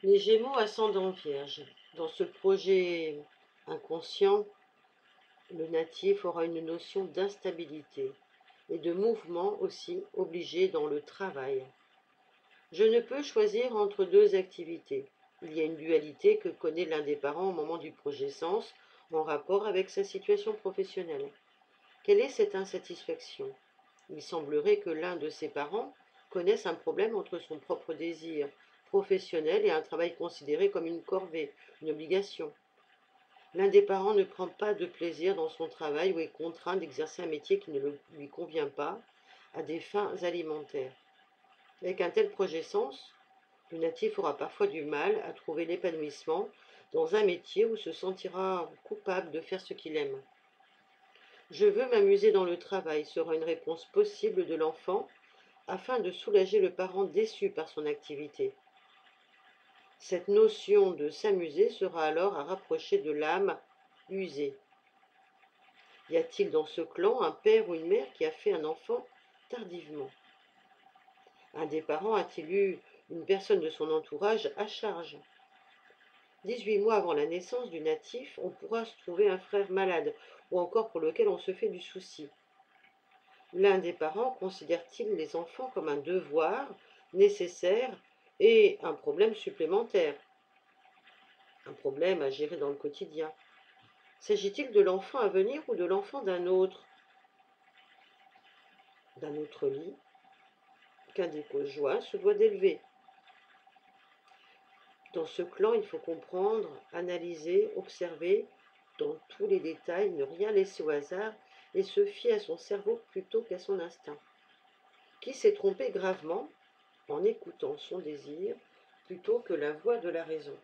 Les Gémeaux ascendant Vierge. Dans ce projet inconscient, le natif aura une notion d'instabilité et de mouvement aussi obligé dans le travail. Je ne peux choisir entre deux activités. Il y a une dualité que connaît l'un des parents au moment du projet sens en rapport avec sa situation professionnelle. Quelle est cette insatisfaction? Il semblerait que l'un de ses parents connaisse un problème entre son propre désir professionnel et un travail considéré comme une corvée, une obligation. L'un des parents ne prend pas de plaisir dans son travail ou est contraint d'exercer un métier qui ne lui convient pas à des fins alimentaires. Avec un tel projet sens, le natif aura parfois du mal à trouver l'épanouissement dans un métier où se sentira coupable de faire ce qu'il aime. Je veux m'amuser dans le travail sera une réponse possible de l'enfant afin de soulager le parent déçu par son activité. Cette notion de s'amuser sera alors à rapprocher de l'âme usée. Y a-t-il dans ce clan un père ou une mère qui a fait un enfant tardivement? Un des parents a-t-il eu une personne de son entourage à charge? 18 mois avant la naissance du natif, on pourra se trouver un frère malade ou encore pour lequel on se fait du souci. L'un des parents considère-t-il les enfants comme un devoir nécessaire et un problème supplémentaire, un problème à gérer dans le quotidien? S'agit-il de l'enfant à venir ou de l'enfant d'un autre lit qu'un des conjoints se doit d'élever? Dans ce clan, il faut comprendre, analyser, observer dans tous les détails, ne rien laisser au hasard et se fier à son cerveau plutôt qu'à son instinct. Qui s'est trompé gravement en écoutant son désir plutôt que la voix de la raison?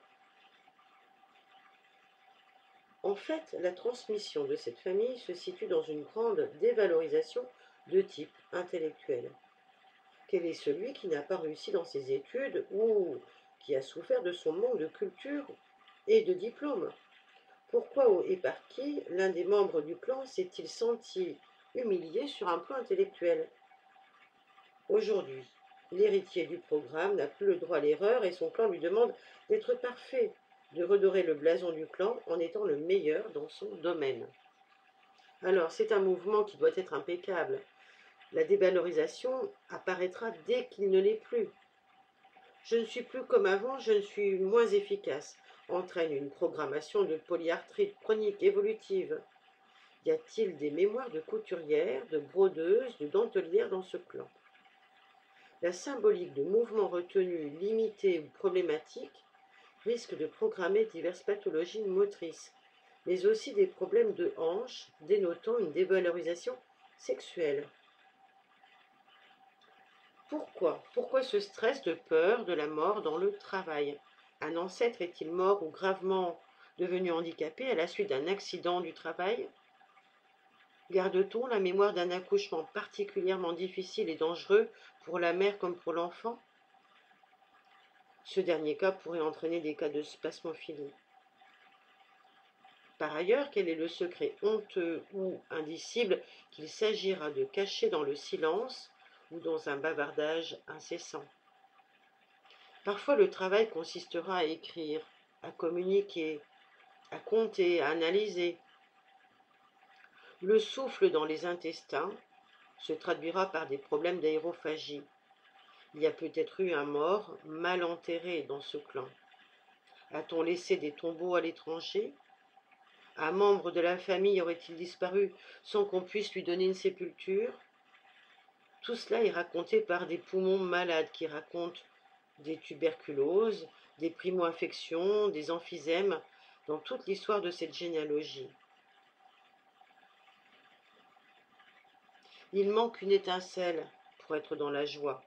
En fait, la transmission de cette famille se situe dans une grande dévalorisation de type intellectuel. Quel est celui qui n'a pas réussi dans ses études ou qui a souffert de son manque de culture et de diplôme? Pourquoi et par qui l'un des membres du clan s'est-il senti humilié sur un plan intellectuel? Aujourd'hui, l'héritier du programme n'a plus le droit à l'erreur et son clan lui demande d'être parfait, de redorer le blason du clan en étant le meilleur dans son domaine. Alors, c'est un mouvement qui doit être impeccable. La dévalorisation apparaîtra dès qu'il ne l'est plus. Je ne suis plus comme avant, je ne suis moins efficace, entraîne une programmation de polyarthrite chronique évolutive. Y a-t-il des mémoires de couturières, de brodeuses, de dentelières dans ce clan? La symbolique de mouvements retenus, limités ou problématiques risque de programmer diverses pathologies motrices, mais aussi des problèmes de hanches dénotant une dévalorisation sexuelle. Pourquoi ce stress de peur de la mort dans le travail? Un ancêtre est-il mort ou gravement devenu handicapé à la suite d'un accident du travail? Garde-t-on la mémoire d'un accouchement particulièrement difficile et dangereux pour la mère comme pour l'enfant? Ce dernier cas pourrait entraîner des cas de spasmophilie. Par ailleurs, quel est le secret honteux ou indicible qu'il s'agira de cacher dans le silence ou dans un bavardage incessant? Parfois, le travail consistera à écrire, à communiquer, à compter, à analyser. Le souffle dans les intestins se traduira par des problèmes d'aérophagie. Il y a peut-être eu un mort mal enterré dans ce clan. A-t-on laissé des tombeaux à l'étranger? Un membre de la famille aurait-il disparu sans qu'on puisse lui donner une sépulture? Tout cela est raconté par des poumons malades qui racontent des tuberculoses, des primo-infections, des emphysèmes dans toute l'histoire de cette généalogie. Il manque une étincelle pour être dans la joie.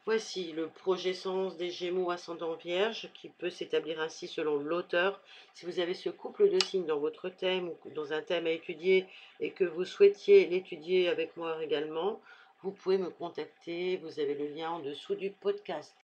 Voici le projet sens des Gémeaux ascendant Vierge qui peut s'établir ainsi selon l'auteur. Si vous avez ce couple de signes dans votre thème ou dans un thème à étudier et que vous souhaitiez l'étudier avec moi également, vous pouvez me contacter. Vous avez le lien en dessous du podcast.